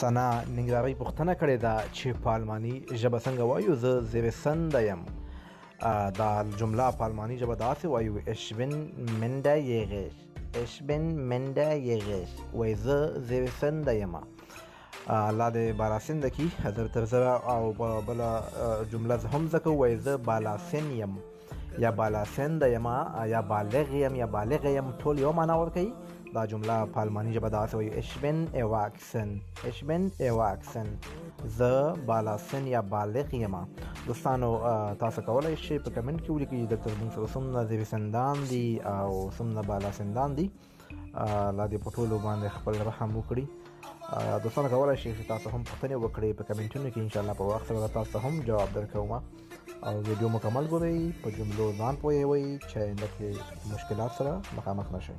ثنا ننګرهارۍ پوښتنه کړې ده چې په الماني ژبه څنګه وایو. زه زیوسنده یم. دا جمله په الماني ژبه داسې وایو: ich bin minderjährig. ich bin minderjährig. وایي زه زیوسنده یم. الله دې بالاسنده کي حضرت زه او بله جمله زه هم زده کوو. وایي زه بالاسن یم یا بالاسنده یم یا بالغ یم یا بالغه یم، ټول یو معنا ورکوي. دا جمله په الماني ژبه داسې وایي: ich bin erwachsen. ich bin erwachsen. زه بالاسن یا بالغ یم. دوستانو تاسو کولی شئ په کمنټ کې ولیکئ دلته زموږ سره څومره زیوسندان دي او څومره بالاسندان دي. الله دې په ټولو باندې خپل رحم وکړي. دوستانو کولی شئ چې تاسو هم پوښتنې وکړئ په کمنټونو کې. انشاءالله په وخت سره تاسو هم جواب درکوم. او ویډیو مکمل ګورئ، په جملو ځان پوهوئ چې آینده کې مشکلات سره مخامخ نشئ.